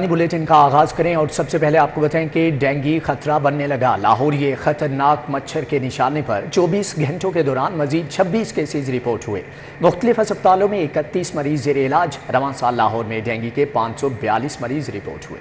Bulletin का आगाज करें और सबसे पहले आपको बताएं कि डेंगू खतरा बनने लगा। लाहौर ये खतरनाक मच्छर के निशाने पर 24 घंटों के दौरान मजीद 26 केसेज रिपोर्ट हुए। मुख्तलिफ अस्पतालों में 31 मरीज जेर इलाज। रवां साल लाहौर में डेंगू के 542 मरीज रिपोर्ट हुए,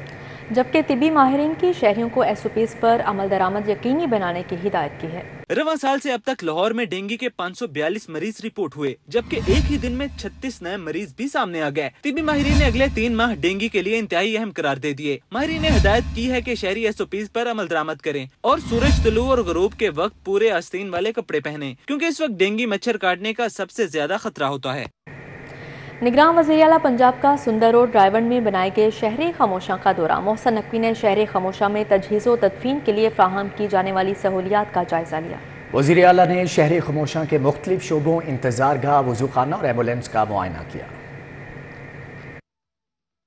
जबकि तिबी माहिरीन की शहरियों को SOPs पर अमल दरामद यकीनी बनाने की हिदायत की है। रवां साल से अब तक लाहौर में डेंगू के 542 मरीज रिपोर्ट हुए, जबकि एक ही दिन में 36 नए मरीज भी सामने आ गए। तिबी माहिरीन ने अगले 3 माह डेंगू के लिए इंतहाई अहम करार दे दिए। माहिरीन ने हिदायत की है कि शहरी SOPs पर अमल दरामद करें और सूरज तुलू और गरूब के वक्त पूरे आस्तीन वाले कपड़े पहने, क्योंकि इस वक्त डेंगू मच्छर काटने का सबसे ज्यादा खतरा होता है। निगरान वज़ीर आला पंजाब का सुंदर रोड रायवन में बनाए गए शहरी खामोशा का दौरा। मोहसिन नकवी ने शहरी खामोशा में तजहीज़ व तदफीन के लिए फ्राहम की जाने वाली सहूलियात का जायजा लिया। वज़ीर आला ने शहरी खामोशा के मुख्तलिफ शोबों, इंतजार गाह, वज़ू खाना और एम्बुलेंस का मुआयना किया।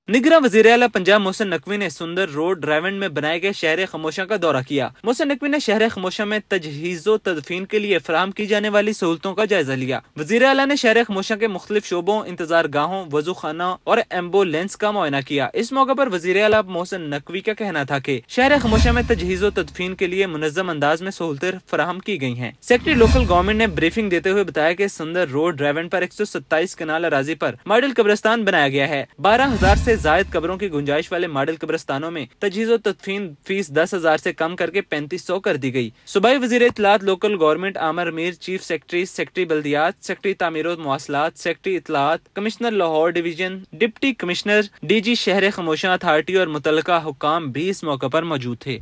निगरान वज़ीर आला पंजाब मोहसिन नकवी ने सुंदर रोड रायवन में बनाए गए शहर खामोशा का दौरा किया। मोहसिन नकवी ने शहर खामोशा में तजहीज़ो तदफीन के लिए फराहम की जाने वाली सहूलतों का जायजा लिया। वज़ीर आला ने शहर खामोशा के मुख्तलिफ शोबों, इंतजार गाहों, वज़ू खाना और एम्बुलेंस का मुआयना किया। इस मौके पर वज़ीर आला मोहसिन नकवी का कहना था कि शहर खामोशा में तजहीज़ो तदफीन के लिए मुनज़्ज़म अंदाज में सहूलतें फराहम की गई हैं। सेक्रेटरी लोकल गवर्नमेंट ने ब्रीफिंग देते हुए बताया कि सुंदर रोड रायवन पर 127 कनाल अराजी पर मॉडल कब्रिस्तान बनाया गया है। 12,000 से जायद कब्रों की गुंजाइश वाले मॉडल कब्रिस्तानों में तजहीज़ो तदफीन फीस 10,000 से कम करके 3500 कर दी गई। सूबाई वज़ीर इत्तलात local government Aamir Mir, chief secretary बल्दियात, सेक्रेटरी तामीर मवासलात, सेक्रेटरी इत्तलात, commissioner Lahore division, deputy commissioner, DG शहर खामोशा अथॉरिटी और मुतल्लिका हुक्काम भी इस मौके पर मौजूद थे।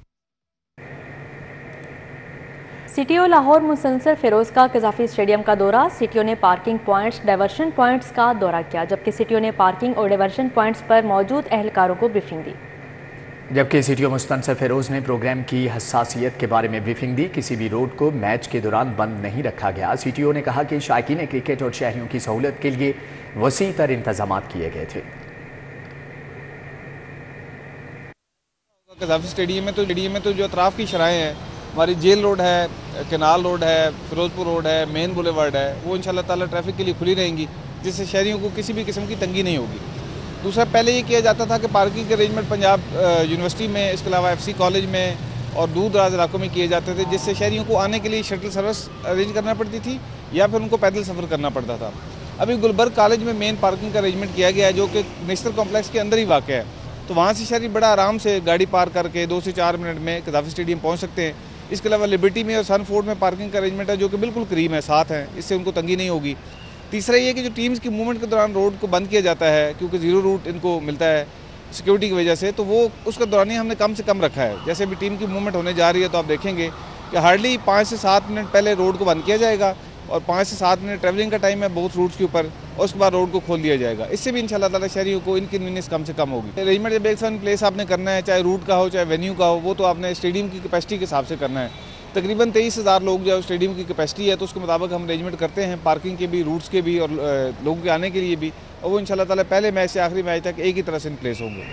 CTO लाहौर मुसलसल फिरोज का कजाफी स्टेडियम का दौरा। CTO ने पार्किंग पॉइंट्स, डाइवर्शन पॉइंट्स का दौरा किया, जबकि CTO ने पार्किंग और डाइवर्शन पॉइंट्स पर मौजूद अहलकारों को ब्रीफिंग दी। जबकि CTO मुस्तनसर फिरोज ने प्रोग्राम की हसासियत के बारे में ब्रीफिंग दी। किसी भी रोड को मैच के दौरान बंद नहीं रखा गया। CTO ने कहा कि शायकीन क्रिकेट और शहरियों की सहूलत के लिए वसी तर इंतजाम किए गए थे। कजाफी स्टेडियम में तो जो अतराफ की शराएँ हैं, हमारी जेल रोड है, केनाल रोड है, फिरोजपुर रोड है, मेन बुलेवार्ड है, वो इंशाल्लाह ताला ट्रैफिक के लिए खुली रहेंगी, जिससे शहरियों को किसी भी किस्म की तंगी नहीं होगी। दूसरा, पहले ये किया जाता था कि पार्किंग के अरेंजमेंट पंजाब यूनिवर्सिटी में, इसके अलावा FC कॉलेज में और दूर दराज इलाकों में किए जाते थे, जिससे शहरियों को आने के लिए शटल सर्विस अरेंज करना पड़ती थी या फिर उनको पैदल सफ़र करना पड़ता था। अभी गुलबर्ग कॉलेज में मेन पार्किंग का अरेंजमेंट किया गया है, जो कि नेशनल कॉम्प्लेक्स के अंदर ही वाक़ है, तो वहाँ से शहरी बड़ा आराम से गाड़ी पार्क करके 2 से 4 मिनट में कजाफी स्टेडियम पहुँच सकते हैं। इसके अलावा लिबर्टी में और सनफोर्ड में पार्किंग का अरेंजमेंट है, जो कि बिल्कुल करीब है, साथ हैं, इससे उनको तंगी नहीं होगी। तीसरा ये कि जो टीम्स की मूवमेंट के दौरान रोड को बंद किया जाता है, क्योंकि ज़ीरो रूट इनको मिलता है सिक्योरिटी की वजह से, तो वो उसका दौरानिया हमने कम से कम रखा है। जैसे भी टीम की मूवमेंट होने जा रही है, तो आप देखेंगे कि हार्डली 5 से 7 मिनट पहले रोड को बंद किया जाएगा और 5 से 7 मिनट ट्रैवलिंग का टाइम है बहुत रूट्स के ऊपर, और उसके बाद रोड को खोल दिया जाएगा। इससे भी इंशाल्लाह ताला शहरियों को इनकन्वीनियंस कम से कम होगी। अरेंजमेंट जब एक सन प्लेस आपने करना है, चाहे रूट का हो चाहे वेन्यू का हो, वो तो आपने स्टेडियम की कैपेसिटी के हिसाब से करना है। तकरीबन 23,000 लोग जो स्टेडियम की कैपेसिटी है, तो उसके मुताबिक हम अरेंजमेंट करते हैं, पार्किंग के भी, रूट्स के भी और लोगों के आने के लिए भी, और वो इंशाल्लाह ताला पहले मैच से आखिरी मैच तक एक ही तरह से इन प्लेस होंगे।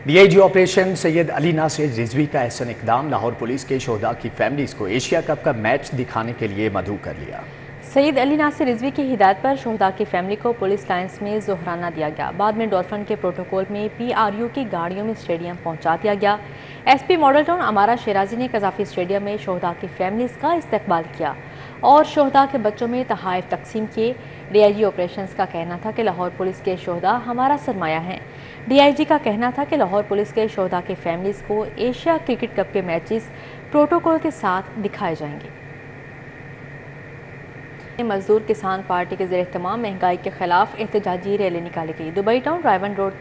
DIG ऑपरेशन सैयद अली नासिर रिजवी का एहसन इकदाम। लाहौर पुलिस के शोहदा की फैमिलीज को एशिया कप का मैच दिखाने के लिए मदऊ कर लिया। सैयद अली नासिर रिजवी की हिदायत पर शोहदा की फैमिली को पुलिस लाइन्स में ज़ोहराना दिया गया। बाद में डॉल्फिन के प्रोटोकॉल में PRU की गाड़ियों में स्टेडियम पहुंचा दिया गया। SP मॉडल टाउन अमारा शेराजी ने कजाफी स्टेडियम में शोहदा की फैमिलीज का इस्तकबाल किया और शोहदा के बच्चों में तोहफ़े तकसीम किए। DIG ऑपरेशंस का कहना था कि लाहौर पुलिस के शोहदा हमारा सरमाया हैं। DIG का कहना था कि लाहौर पुलिस के शोहदा की फैमिलीज को एशिया क्रिकेट कप के मैचेस प्रोटोकॉल के साथ दिखाए जाएंगे। मजदूर किसान पार्टी के ज़ेर-ए-इत्तिमाम महंगाई के खिलाफ एहतजाजी रैली निकाली गई। दुबई टाउन रायवन रोड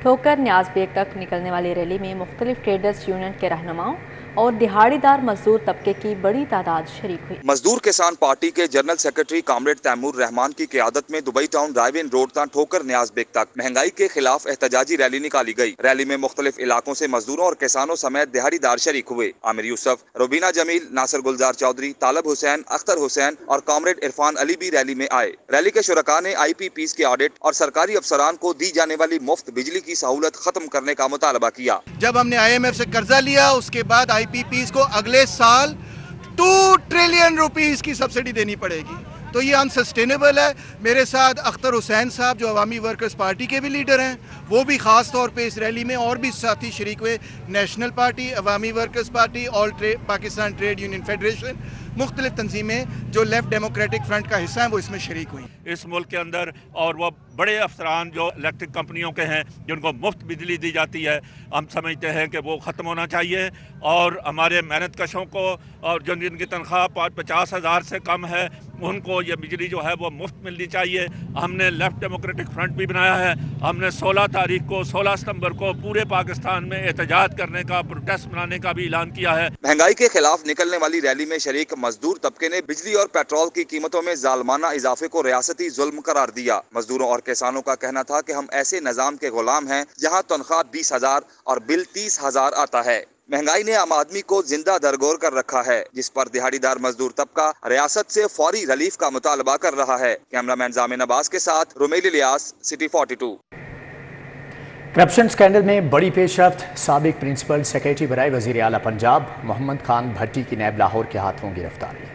ठोकर न्याज बेग तक निकलने वाली रैली में मुख्तलिफ ट्रेडर्स यूनियन के रहनुमाओं और दिहाड़ीदार मजदूर तबके की बड़ी तादाद शरीक हुई। मजदूर किसान पार्टी के general secretary comrade Taimur Rehman की क़यादत में दुबई टाउन रायवन रोड तक ठोकर न्याज बेग तक महंगाई के खिलाफ एहतजाजी रैली निकाली गई। रैली में मुख्तलिफ इलाकों से मजदूरों और किसानों समेत दिहाड़ीदार शरीक हुए। आमिर यूसुफ, रुबीना जमील, नासिर गुलजार चौधरी, तालब हुसैन, अख्तर हुसैन और कामरेड इरफान अली भी रैली में आए। रैली के शुरका ने IPPs के ऑडिट और सरकारी अफसरान को दी जाने वाली मुफ्त बिजली की सहूलत खत्म करने का मुतालबा किया। जब हमने IMF से कर्जा लिया, उसके बाद IPPs को अगले साल 2 ट्रिलियन रुपीस की सब्सिडी देनी पड़ेगी। तो ये अनसस्टेनेबल है। मेरे साथ अख्तर हुसैन साहब जो अवामी वर्कर्स पार्टी के भी लीडर हैं, वो भी ख़ास तौर पे इस रैली में और भी साथी शरीक हुए। National Party, Awami Workers Party, Pakistan Trade Union Federation, मुख्तलिफ तंजीमें जो लेफ्ट डेमोक्रेटिक फ्रंट का हिस्सा हैं वो इसमें शरीक हुई इस मुल्क के अंदर। और वो बड़े अफसरान जो इलेक्ट्रिक कंपनियों के हैं जिनको मुफ्त बिजली दी जाती है, हम समझते हैं कि वो ख़त्म होना चाहिए। और हमारे मेहनत कशों को और जिनकी तनख्वाह 50,000 से कम है उनको ये बिजली जो है वो मुफ्त मिलनी चाहिए। हमने लेफ्ट डेमोक्रेटिक फ्रंट भी बनाया है। हमने 16 सितंबर को पूरे पाकिस्तान में एहतजाज करने का, प्रोटेस्ट मनाने का भी ऐलान किया है। महंगाई के खिलाफ निकलने वाली रैली में शरीक मजदूर तबके ने बिजली और पेट्रोल की कीमतों में जालमाना इजाफे को रियासती जुल्म करार दिया। मजदूरों और किसानों का कहना था कि हम ऐसे निजाम के गुलाम हैं जहां तनख्वाह 20,000 और बिल 30,000 आता है। महंगाई ने आम आदमी को जिंदा दरगोर कर रखा है, जिस पर दिहाड़ीदार मजदूर तबका रियासत से फौरी रिलीफ का मुतालबा कर रहा है। कैमरामैन जामिन अब्बास के साथ Rumel Ilyas, city 42। Corruption scandal में बड़ी पेशरफ्त, साबिक प्रिंसिपल सेक्रेटरी बराए वजीर आला पंजाब मोहम्मद खान भट्टी की नैब लाहौर के हाथों गिरफ्तारी।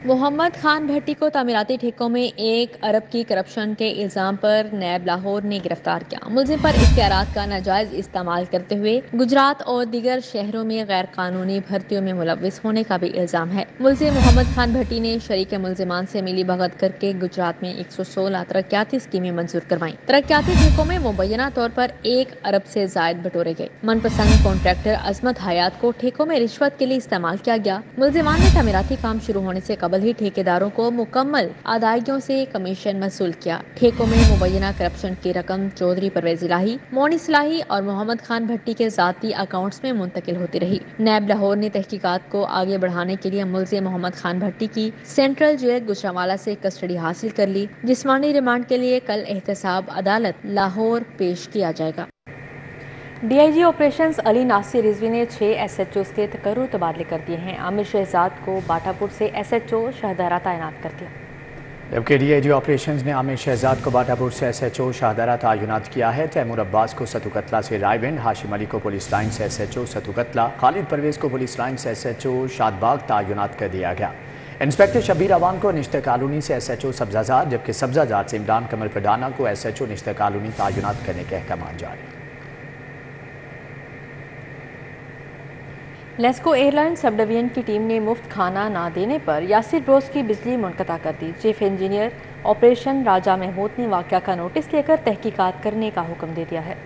मोहम्मद खान भट्टी को तामीराती ठेकों में 1 अरब की करप्शन के इल्ज़ाम पर नैब लाहौर ने गिरफ्तार किया। मुल्ज़िम पर इख्तियारात का नाजायज इस्तेमाल करते हुए गुजरात और दीगर शहरों में गैर कानूनी भर्तियों में मुलव्विस होने का भी इल्ज़ाम है। मुल्ज़िम मोहम्मद खान भट्टी ने शरीक मुल्ज़िमान से मिली भगत करके गुजरात में 116 तरक्याती स्कीमें मंजूर करवाईं। तरक्याती ठेकों में मुबैना तौर पर 1 अरब से जायद बटोरे गए। मनपसंद कॉन्ट्रैक्टर अजमत हयात को ठेकों में रिश्वत के लिए इस्तेमाल किया गया। मुल्ज़िमान ने तामीराती काम शुरू होने से कबल ही ठेकेदारों को मुकम्मल अदायगियों से कमीशन वसूल किया। ठेकों में मुबैना करप्शन की रकम चौधरी परवेज इलाही, मोनी इस्लाही और मोहम्मद खान भट्टी के ज़ाती अकाउंट्स में मुंतकिल होती रही। नैब लाहौर ने तहकीकात को आगे बढ़ाने के लिए मुल्ज़िम मोहम्मद खान भट्टी की सेंट्रल जेल गुजरांवाला से कस्टडी हासिल कर ली। जिस्मानी रिमांड के लिए कल एहतसाब अदालत लाहौर पेश किया जाएगा। डीआईजी ऑपरेशंस अली नासिर रिजवी ने 6 एसएचओ के तकर्रुर तबादले कर दिए हैं। आमिर शहजाद को बाटापुर से एसएचओ शाहदरा तैनात कर दिया, जबकि डीआईजी ऑपरेशंस ने आमिर शहजाद को बाटापुर से एसएचओ शाहदरा तैनात किया है। तैमूर अब्बास को सतुकतला से रायविंड, हाशिम अली को पुलिस लाइन से एसएचओ सतुकतला, खालिद परवेज को पुलिस लाइन से एसएचओ शादबाग तैनात कर दिया गया। इंस्पेक्टर शबीर अवान को निश्तर कॉलोनी से एसएचओ सब्जाजात, जबकि सब्जाजात से इमरान कमल प्रधाना को एसएचओ निश्तर कॉलोनी तैनात करने के अहकाम जारी। लेस्को एयरलाइन सब डिवीजन की टीम ने मुफ्त खाना ना देने पर यासिर ब्रोस की बिजली मुनक़ता कर दी। चीफ इंजीनियर ऑपरेशन राजा महमूद ने वाक़या का नोटिस लेकर तहकीकात करने का हुक्म दे दिया है।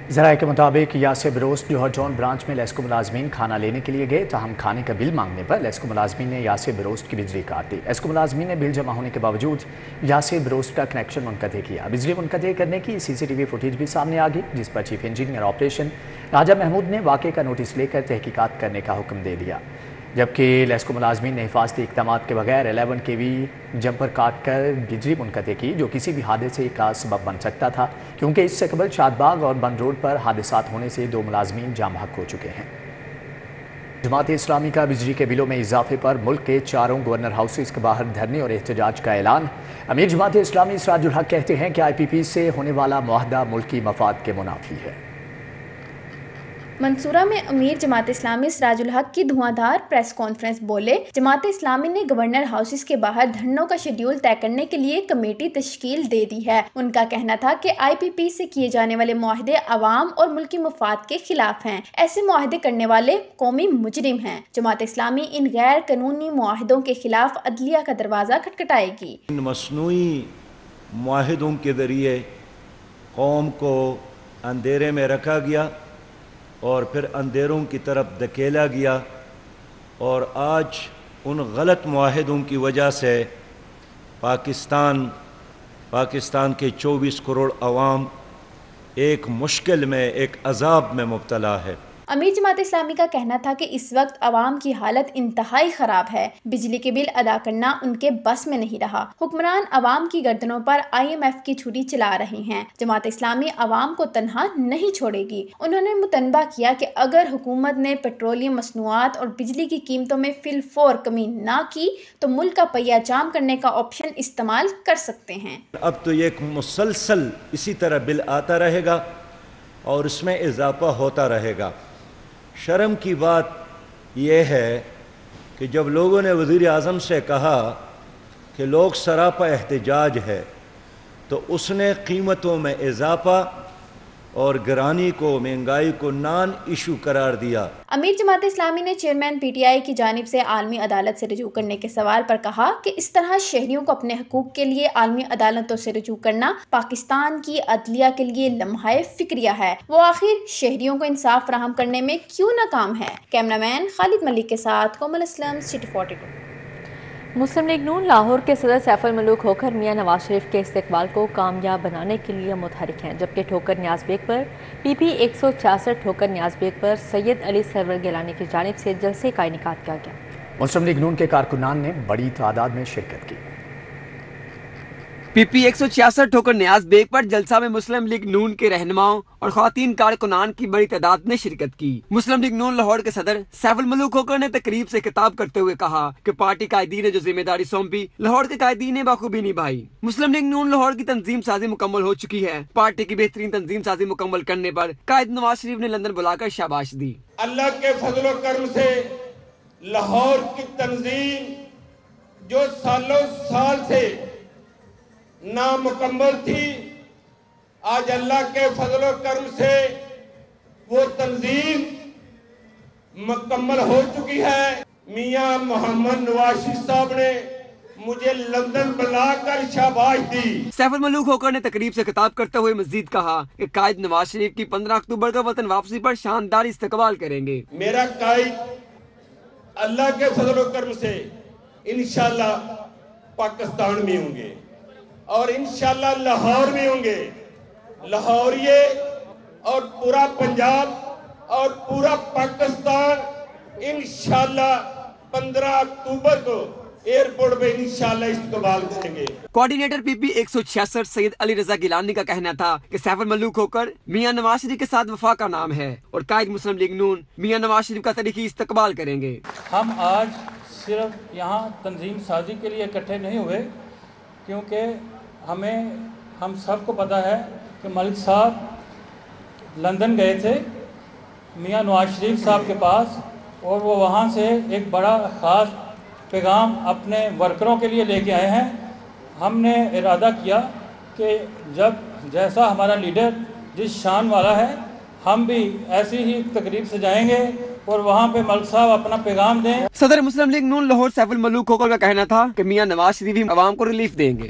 ज़राए के मुताबिक यासिर ब्रोस जौहर टाउन ब्रांच में लेस्को मुलाजमीन खाना लेने के लिए गए, ताहम खाने का बिल मांगने पर लेस्को मुलाजमीन ने यासिर ब्रोस की बिजली काट दी। लेस्को मुलाजमीन ने बिल जमा होने के बावजूद यासिर ब्रोस का कनेक्शन मुनक़ता किया। बिजली मुनक़ता करने की CCTV फुटेज भी सामने आ गई, जिस पर चीफ इंजीनियर ऑपरेशन राजा महमूद ने वाक़े का नोटिस लेकर तहकीकात करने का हुक्म दे दिया। जबकि लेस्को मुलाजमीन ने हिफाजती इक़दाम के बगैर 11 kV जंपर काट कर बिजली मुनक़ते की, जो किसी भी हादसे का सबब बन सकता था, क्योंकि इससे कबल शादबाग और बंद रोड पर हादसात होने से 2 मुलाजमीन जाम हक हो चुके हैं। जमात इस्लामी का बिजली के बिलों में इजाफे पर मुल्क के 4 गवर्नर हाउसेस के बाहर धरने और एहतजाज का ऐलान। अमीर जमात इस्लामी सिराजुल हक कहते हैं कि IPP से होने वाला मुआहदा मुल्की मफाद के मुनाफी है। मंसूरा में अमीर जमात इस्लामी सिराजुल हक की धुआंधार प्रेस कॉन्फ्रेंस बोले, जमात इस्लामी ने गवर्नर हाउसेस के बाहर धरनों का शेड्यूल तय करने के लिए कमेटी तश्कील दे दी है। उनका कहना था कि IPP से किए जाने वाले मुआहदे अवाम और मुल्की मफाद के खिलाफ हैं। ऐसे मुआहदे करने वाले कौमी मुजरिम हैं। जमात इस्लामी इन गैर कानूनी मुआहदों के खिलाफ अदलिया का दरवाज़ा खटखटाएगी। इन मसनूई मुआहदों के जरिए कौम को अंधेरे में रखा गया और फिर अंधेरों की तरफ धकेला गया, और आज उन गलत मुआहदों की वजह से पाकिस्तान के 24 करोड़ अवाम एक मुश्किल में, एक अजाब में मुब्तला है। अमीर जमात इस्लामी का कहना था कि इस वक्त अवाम की हालत इंतहाई खराब है। बिजली के बिल अदा करना उनके बस में नहीं रहा। हुक्मरान अवाम की गर्दनों पर IMF की छुरी चला रहे हैं। जमात इस्लामी अवाम को तन्हा नहीं छोड़ेगी। उन्होंने मुतनबा किया कि अगर हुकूमत ने पेट्रोलियम मसनूआत और बिजली की कीमतों में फिलफौर कमी ना की तो मुल्क का पहिया जाम करने का ऑप्शन इस्तेमाल कर सकते हैं। अब तो ये एक मुसलसल इसी तरह बिल आता रहेगा और इसमें इजाफा होता रहेगा। शर्म की बात यह है कि जब लोगों ने वज़ीर आज़म से कहा کہ لوگ سراپا احتجاج ہے تو اس نے قیمتوں میں اضافہ اور گرانی کو مہنگائی کو نان ایشو قرار دیا۔ امیر جماعت اسلامی نے چیئرمین پی ٹی آئی کی جانب سے عالمی عدالت سے رجوع کرنے کے سوال پر کہا کہ اس طرح شہریوں کو اپنے حقوق کے لیے عالمی عدالتوں سے رجوع کرنا پاکستان کی عدلیہ کے لیے لمحہ فکریہ ہے۔ وہ آخر شہریوں کو انصاف فراہم کرنے میں کیوں ناکام ہے؟ کیمرہ مین خالد ملک کے ساتھ کومل اسلم، سٹی 42۔ مسلم لیگ نون لاہور کے صدر سیف الملوک ہوکر میاں نواز شریف کے استقبال کو کامیاب بنانے کے لیے متحرک ہیں، جبکہ ٹھوکر نیاز بیگ پر پی پی 166 ٹھوکر نیاز بیگ پر سید علی سرور گیلانی کی جانب سے جلسے کا انعقاد کیا گیا۔ مسلم لیگ نون کے کارکنان نے بڑی تعداد میں شرکت کی۔ پی پی 166 ٹھوکر نیاز بیگ پر جلسہ میں مسلم لیگ نون کے رہنماؤں اور خواتین کارکنان کی بڑی تعداد نے شرکت کی۔ مسلم لیگ نون لاہور کے صدر سیف الملوک ہوکر نے تقریب سے خطاب کرتے ہوئے کہا کہ پارٹی قائدین نے جو ذمہ داری سونپی لاہور کے قائدین نے بخوبی نبھائی۔ مسلم لیگ نون لاہور کی تنظیم سازی مکمل ہو چکی ہے۔ پارٹی کی بہترین تنظیم سازی مکمل کرنے پر قائد نواز شریف نے لندن بلا کر شاباش دی۔ اللہ کے فضل و کرم سے لاہور کی تنظیم جو سالوں سال سے نامکمل تھی، آج اللہ کے فضل و کرم سے وہ تنظیم مکمل ہو چکی ہے۔ میاں محمد نواز شریف صاحب نے مجھے لندن بلا کر شاباش دی۔ سیف الملوک ہوکر نے تقریب سے خطاب کرتے ہوئے مزید کہا کہ قائد نواز شریف کی 15 اکتوبر کا وطن واپسی پر شاندار استقبال کریں گے۔ میرا قائد اللہ کے فضل و کرم سے انشاءاللہ پاکستان میں ہوں گے اور انشاءاللہ لاہور میں ہوں گے۔ لاہوریے اور پورا پنجاب اور پورا پاکستان انشاءاللہ 15 اکتوبر کو ایئرپورٹ پہ انشاءاللہ استقبال کریں گے۔ کوارڈینیٹر پی پی 166 سید علی رضا گیلانی کا کہنا تھا کہ سیف الملوک ہوکر میاں نواز شریف کے ساتھ وفا کا نام ہے اور قائد مسلم لیگ نون میاں نواز شریف کا تاریخی استقبال کریں گے۔ ہم آج صرف یہاں تنظیم سازی کے لیے اکٹھے نہیں ہوئے، کیونکہ ہم سب کو پتہ ہے کہ ملک صاحب لندن گئے تھے میاں نواز شریف صاحب کے پاس، اور وہ وہاں سے ایک بڑا خاص پیغام اپنے ورکروں کے لیے لے کے آئے ہیں۔ ہم نے ارادہ کیا کہ جیسا ہمارا لیڈر جس شان والا ہے، ہم بھی ایسی ہی تقریب سے جائیں گے اور وہاں پہ ملک صاحب اپنا پیغام دیں۔ صدر مسلم لیگ نون لاہور سیف الملوک ہوکر کا کہنا تھا کہ میاں نواز شریف عوام کو ریلیف دیں گے۔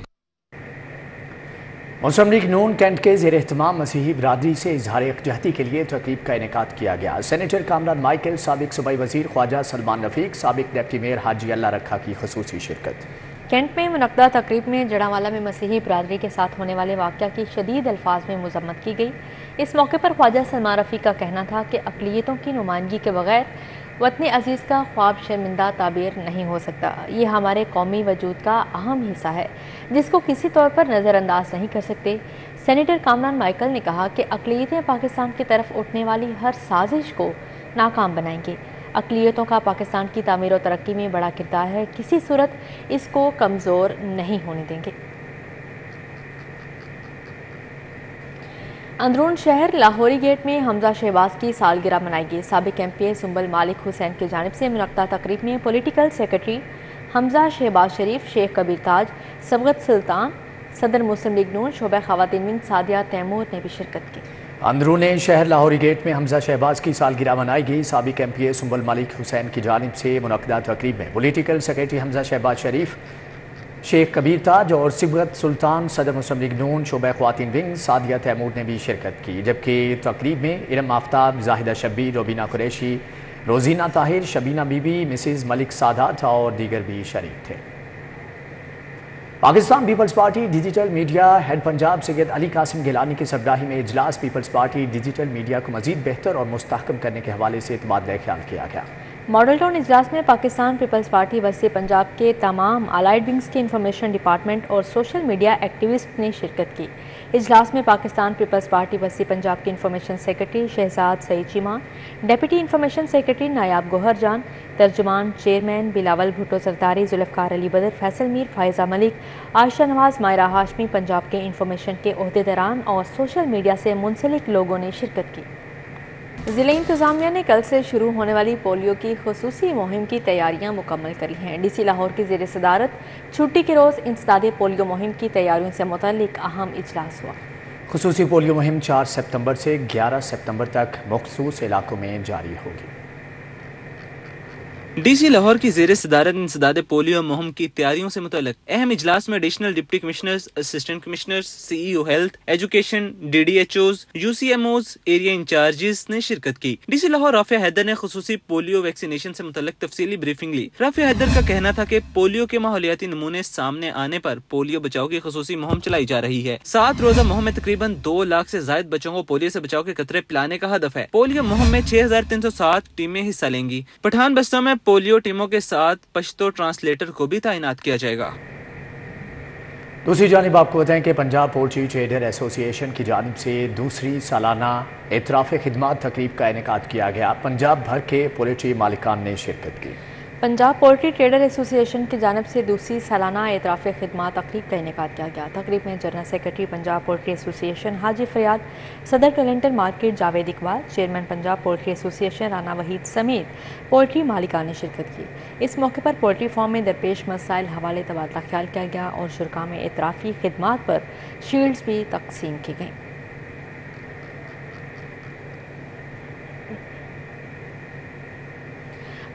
مسلم لیگ نون کینٹ کے زیر اہتمام مسیحی برادری سے اظہار یکجہتی کے لیے تقریب کا انعقاد کیا گیا۔ سینیٹر کامران مائیکل، سابق صوبائی وزیر خواجہ سلمان رفیق، سابق ڈپٹی میئر حاجی اللہ رکھا کی خصوصی شرکت۔ کینٹ میں منعقدہ تقریب میں جڑاوالا میں مسیحی برادری کے ساتھ ہونے والے واقعہ کی شدید الفاظ میں مذمت کی گئی۔ اس موقع پر خواجہ سلمان رفیق کا کہنا تھا کہ اقلیتوں کی نمائندگی کے بغیر وطن عزیز کا خواب شرمندہ تعبیر نہیں ہو سکتا۔ یہ ہمارے قومی وجود کا اہم حصہ ہے جس کو کسی طور پر نظر انداز نہیں کر سکتے۔ سینیٹر کامران مائیکل نے کہا کہ اقلیتیں پاکستان کی طرف اٹھنے والی ہر سازش کو ناکام بنائیں گے۔ اقلیتوں کا پاکستان کی تعمیر و ترقی میں بڑا کردار ہے، کسی صورت اس کو کمزور نہیں ہونے دیں گے۔ اندرون شہر لاہوری گیٹ میں حمزہ شہباز کی سالگرہ منائی گئی۔ سابق ایم پی اے سنبل مالک حسین کی جانب سے منعقدہ تقریب میں پولیٹیکل سیکرٹری حمزہ شہباز شریف، شیخ کبیر تاج، سبغت سلطان، صدر مسلم لیگ نون شعبہ خواتین ونگ سعدیہ تیمور نے بھی شرکت کی۔ اندرون شہر لاہوری گیٹ میں حمزہ شہباز کی سالگرہ منائی گئی۔ سابق ایم پی اے سنبل مالک حسین کی جانب سے منعقدہ تقریب میں پولیٹیکل سیکرٹری حمزہ شہباز شریف، شیخ کبیر تاج اور سبغت سلطان، صدر مسلم لیگ نون شعبہ خواتین ونگ سعدیہ تیمور نے بھی شرکت کی، جبکہ تقریب میں ارم آفتاب، زاہدہ شبیر، روبینہ قریشی، روزینہ طاہر، شبینہ بی بی، مسز ملک سادات اور دیگر بھی شریک تھے۔ Pakistan Peoples Party digital media head Punjab Syed Ali Qasim Gilani کی سربراہی میں اجلاس پیپلز پارٹی ڈیجیٹل میڈیا کو مزید بہتر اور مستحکم کرنے کے حوالے سے تبادلہ خیال کیا گیا۔ ماڈل ٹاؤن اجلاس میں پاکستان پیپلز پارٹی وسطی پنجاب کے تمام الائیڈ ونگز کے انفارمیشن ڈپارٹمنٹ اور سوشل میڈیا ایکٹیوسٹ نے شرکت کی۔ اجلاس میں پاکستان پیپلز پارٹی وسطی پنجاب کے انفارمیشن سیکرٹری شہزاد سعید چیمہ، ڈیپٹی انفارمیشن سیکرٹری نایاب گوہر جان، ترجمان چیئرمین بلاول بھٹو زرداری، ذوالفقار علی بدر، فیصل میر، فائزہ ملک، عائشہ نواز، مائرہ ہاشمی، پنجاب کے انفارمیشن کے عہدیداران اور سوشل میڈیا سے منسلک لوگوں نے شرکت کی۔ ضلع انتظامیہ نے کل سے شروع ہونے والی پولیو کی خصوصی مہم کی تیاریاں مکمل کر لی ہیں۔ ڈی سی لاہور کی زیر صدارت چھٹی کے روز انسداد پولیو مہم کی تیاریوں سے متعلق اہم اجلاس ہوا۔ خصوصی پولیو مہم 4 ستمبر سے 11 ستمبر تک مخصوص علاقوں میں جاری ہوگی۔ ڈی سی لاہور کی زیر صدارت انسداد پولیو مہم کی تیاریوں سے متعلق اہم اجلاس میں additional deputy commissioners, assistant commissioners, C E O health, education, D D H Os, U C M Os, area incharges نے شرکت کی۔ ڈی سی لاہور رافع حیدر نے خصوصی پولیو ویکسینیشن سے متعلق تفصیلی بریفنگ لی۔ رافع حیدر کا کہنا تھا کہ پولیو کے ماحولیاتی نمونے سامنے آنے پر پولیو بچاؤ کی خصوصی مہم چلائی جا رہی ہے۔ 7 روزہ مہم میں تقریباً 2 لاکھ سے زائد بچوں کو پولیو سے بچاؤ کے قطرے پلانے کا ہدف ہے۔ پولیو مہم میں 6307 ٹیمیں حصہ لیں گی۔ پٹھان بستوں میں پولیو ٹیموں کے ساتھ پشتو ٹرانسلیٹر کو بھی تعینات کیا جائے گا۔ دوسری جانب آپ کو بتائیں کہ پنجاب پولٹری ٹریڈر ایسوسی ایشن کی جانب سے دوسری سالانہ اعتراف خدمات تقریب کا انعقاد کیا گیا۔ پنجاب بھر کے پولٹری مالکان نے شرکت کی۔ پنجاب پولٹری ٹریڈر ایسوسی ایشن کی جانب سے دوسری سالانہ اعتراف خدمات تقریب کا انعقاد کیا گیا۔ تقریب میں جنرل سیکرٹری پنجاب پولٹری ایسوسی ایشن حاجی فریاد، صدر ٹیلنٹر market Javed Iqbal, chairman Punjab poultry association Rana Waheed سمیت پولٹری مالکان نے شرکت کی۔ اس موقع پر پولٹری فارم میں درپیش مسائل حوالے تبادلہ خیال کیا گیا اور شرکاء میں اعترافی خدمات پر شیلڈز بھی تقسیم کی گئیں۔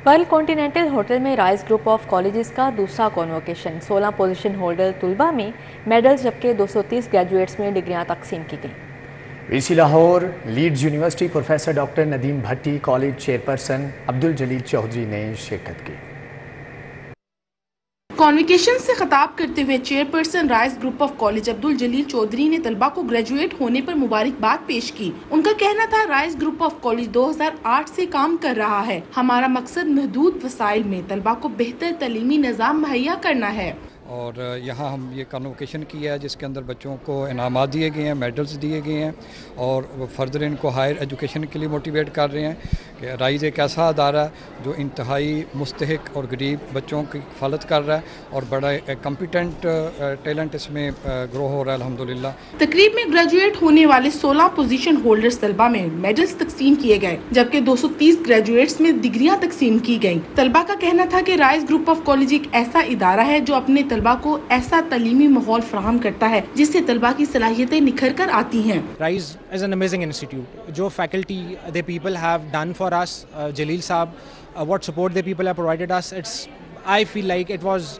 پرل کانٹیننٹل ہوٹل میں رائز گروپ آف کالجز کا دوسرا کانوکیشن، 16 پوزیشن ہولڈر طلبہ میں میڈلز جبکہ 230 گریجویٹس میں ڈگریاں تقسیم کی گئیں۔ V C Lahore Leeds University professor doctor Nadeem Bhatti, college chairperson Abdul Jalil Chaudhry نے شرکت کی۔ کانوکیشن سے خطاب کرتے ہوئے chairperson Rise Group of College Abdul Jalil Chaudhry نے طلباء کو گریجویٹ ہونے پر مبارکباد پیش کی۔ ان کا کہنا تھا رائز گروپ آف کالج 2008 سے کام کر رہا ہے۔ ہمارا مقصد محدود وسائل میں طلباء کو بہتر تعلیمی نظام مہیا کرنا ہے۔ اور یہاں ہم یہ کانوکیشن کیا ہے جس کے اندر بچوں کو انعامات دیے گئے ہیں، میڈلز دیے گئے ہیں اور فردر ان کو ہائر ایجوکیشن کے لیے موٹیویٹ کر رہے ہیں کہ رائز ایک ایسا ادارہ ہے جو انتہائی مستحق اور غریب بچوں کی حفاظت کر رہا ہے اور بڑا کمپیٹنٹ ٹیلنٹ اس میں گرو ہو رہا ہے الحمدللہ۔ تقریب میں گریجویٹ ہونے والے 16 پوزیشن ہولڈرز طلباء میں میڈلز تقسیم کیے گئے جبکہ 230 گریجویٹس میں ڈگریاں تقسیم کی گئیں۔ طلباء کا کہنا تھا کہ رائز گروپ آف کالج ایک ایسا ادارہ ہے جو اپنے طلباء کو ایسا تعلیمی ماحول فراہم کرتا ہے جس سے طلباء کی صلاحیتیں نکھر کر آتی ہیں۔ Rise is an amazing institute. جو faculty the people have done for us, Jalil Saab, what support the people have provided us, I feel like it was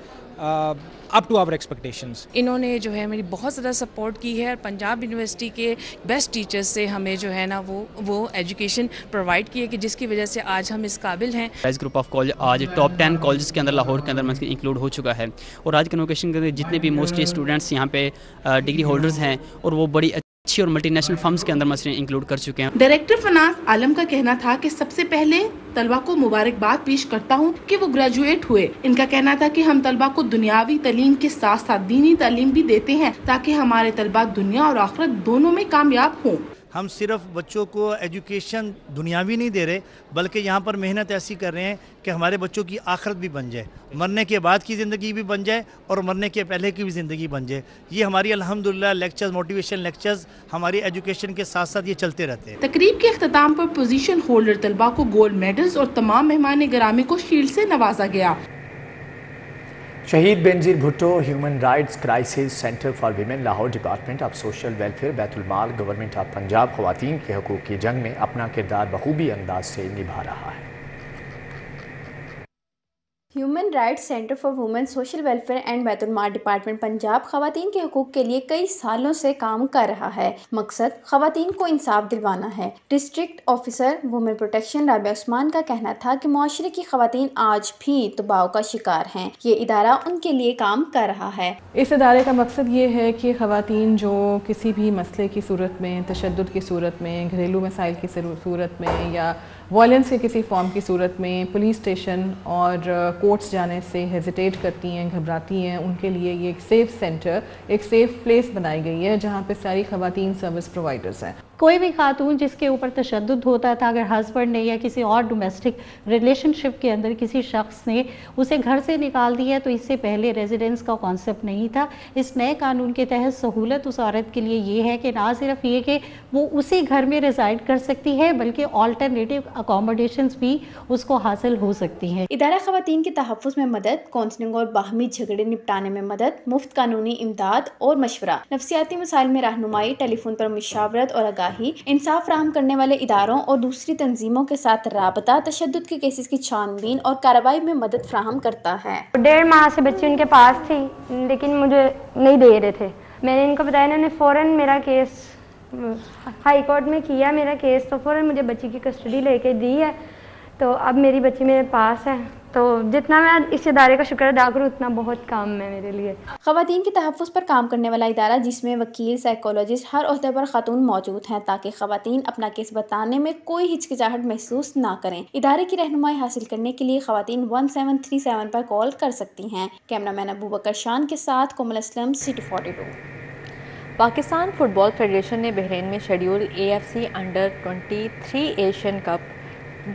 up to our expectations. انہوں نے جو ہے میری بہت زیادہ سپورٹ کی ہے اور پنجاب یونیورسٹی کے بیسٹ ٹیچرز سے ہمیں جو ہے نا وہ ایجوکیشن پرووائڈ کی ہے کہ جس کی وجہ سے آج ہم اس قابل ہیں۔ رائز گروپ آف کالج آج ٹاپ 10 کالجز کے اندر لاہور کے اندر انکلوڈ ہو چکا ہے اور آج کنوکیشن کے جتنے بھی موسٹلی اسٹوڈنٹس یہاں پہ ڈگری ہولڈرز ہیں اور وہ بڑی اچھی اور ملٹی نیشنل فرمز کے اندر مثلاً انکلوڈ کر چکے ہیں۔ ڈائریکٹر فنانس عالم کا کہنا تھا کہ سب سے پہلے طلباء کو مبارکباد پیش کرتا ہوں کہ وہ گریجویٹ ہوئے۔ ان کا کہنا تھا کہ ہم طلباء کو دنیاوی تعلیم کے ساتھ ساتھ دینی تعلیم بھی دیتے ہیں تاکہ ہمارے طلباء دنیا اور آخرت دونوں میں کامیاب ہوں۔ ہم صرف بچوں کو ایجوکیشن دنیاوی نہیں دے رہے بلکہ یہاں پر محنت ایسی کر رہے ہیں کہ ہمارے بچوں کی آخرت بھی بن جائے، مرنے کے بعد کی زندگی بھی بن جائے اور مرنے کے پہلے کی بھی زندگی بن جائے۔ یہ ہماری الحمدللہ لیکچرز، موٹیویشن لیکچرز ہماری ایجوکیشن کے ساتھ ساتھ یہ چلتے رہتے ہیں۔ تقریب کے اختتام پر پوزیشن ہولڈر طلباء کو گولڈ میڈلز اور تمام مہمان گرامی کو شیلڈ سے نوازا گیا۔ شہید Benazir Bhutto human rights crisis centre for women Lahore department of social welfare بیت المال گورنمنٹ آف پنجاب خواتین کے حقوق کی جنگ میں اپنا کردار بخوبی انداز سے نبھا رہا ہے۔ Human rights center for women social welfare and Bait Ulmal department Punjab خواتین کے حقوق کے لیے کئی سالوں سے کام کر رہا ہے۔ مقصد خواتین کو انصاف دلوانا ہے۔ District officer woman protection Rabia Usman کا کہنا تھا کہ معاشرے کی خواتین آج بھی دباؤ کا شکار ہیں، یہ ادارہ ان کے لیے کام کر رہا ہے۔ اس ادارے کا مقصد یہ ہے کہ خواتین جو کسی بھی مسئلے کی صورت میں، تشدد کی صورت میں، گھریلو مسائل کی صورت میں یا وائلنس کے کسی فارم کی صورت میں پولیس اسٹیشن اور کورٹس جانے سے ہیزیٹیٹ کرتی ہیں، گھبراتی ہیں، ان کے لیے یہ ایک سیف سینٹر، ایک سیف پلیس بنائی گئی ہے جہاں پہ ساری خواتین سروس پرووائڈرز ہیں۔ कोई भी खातून जिसके ऊपर तशद्दुद होता था, अगर हस्बैंड ने या किसी और डोमेस्टिक रिलेशनशिप के अंदर किसी शख्स ने उसे घर से निकाल दिया, तो इससे पहले रेजिडेंस का कॉन्सेप्ट नहीं था। इस नए कानून के तहत सहूलत उस औरत के लिए ये है कि ना सिर्फ ये कि वो उसी घर में रिजाइड कर सकती है, बल्कि ऑल्टरनेटिव अकोमोडेशंस भी उसको हासिल हो सकती हैं। इदारा ख़वातीन के तहफ़्फ़ुज़ में मदद, काउंसलिंग और बाहमी झगड़े निपटाने में मदद, मुफ्त कानूनी इमदाद और मशवरा, नफ्सियाती मसाइल में रहनुमाई, टेलीफोन पर मुशावरत और आगाही, इंसाफ फराहम करने वाले इदारों और दूसरी तंजीमों के साथ राबता, तशद्दुद के केसेस की छानबीन और कार्रवाई में मदद फराहम करता है। 1.5 माह से बच्ची उनके पास थी, लेकिन मुझे नहीं दे रहे थे। मैंने इनको बताया, इन्होंने फ़ौरन मेरा केस हाई कोर्ट में किया, मेरा केस, तो फ़ौरन मुझे बच्ची की कस्टडी लेके दी है। तो अब मेरी बच्ची मेरे पास है, तो जितना मैं इस इदारे का शुक्र अदा करूँ उतना बहुत काम है मेरे लिए। ख़वातीन के तहफ़्फ़ुज़ पर काम करने वाला इदारा जिसमें वकील, साइकोलॉजिस्ट, हर ओहदे पर खातून मौजूद हैं, ताकि ख़वातीन अपना केस बताने में कोई हिचकिचाहट महसूस ना करें। इदारे की रहनुमाई हासिल करने के लिए ख़वातीन 1737 पर कॉल कर सकती हैं। कैमरामैन अबू बकर शान के साथ Komal Aslam, City 42। Pakistan Football Federation ने बहरीन में schedule AFC under 23 Asian Cup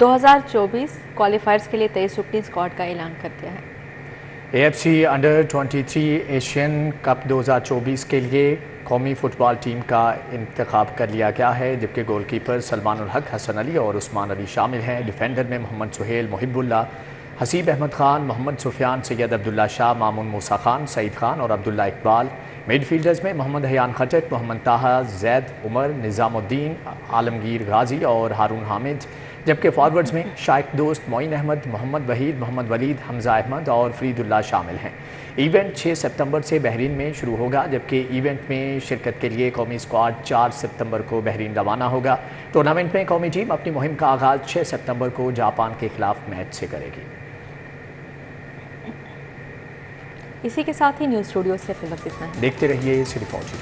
2024 qualifiers के लिए 23 रुकनी स्क्वाड का ऐलान कर दिया है। AFC अंडर 23 एशियन कप 2024 के लिए कौमी फुटबॉल टीम का इंतखाब कर लिया गया है, जबकि गोलकीपर सलमान उल हक, हसन अली और उस्मान अली शामिल हैं। डिफेंडर में मोहम्मद सुहेल, मुहिबुल्लाह, हसीब अहमद खान, मोहम्मद सुफियान, सैयद अब्दुल्ला शाह, मामून मूसा खान, सईद खान और अब्दुल्ला इकबाल। मिडफील्डर्स में मोहम्मद हयान खटक, मोहम्मद ताहा, जैद उमर, निज़ामुद्दीन, आलमगीर गाजी और हारून हामिद, जबकि फॉरवर्ड्स में शाइक दोस्त, मोइन अहमद, मोहम्मद वहीद, मोहम्मद वलीद, हमजा अहमद और फरीदुल्लाह शामिल हैं। इवेंट 6 सितंबर से बहरीन में शुरू होगा, जबकि इवेंट में शिरकत के लिए कौमी स्क्वाड 4 सितंबर को बहरीन रवाना होगा। टूर्नामेंट में कौमी टीम अपनी मुहिम का आगाज़ 6 सितंबर को जापान के खिलाफ मैच से करेगी। इसी के साथ ही न्यूज़ स्टूडियो से फिर वक्त इतना ही। देखते रहिए सिटी 4।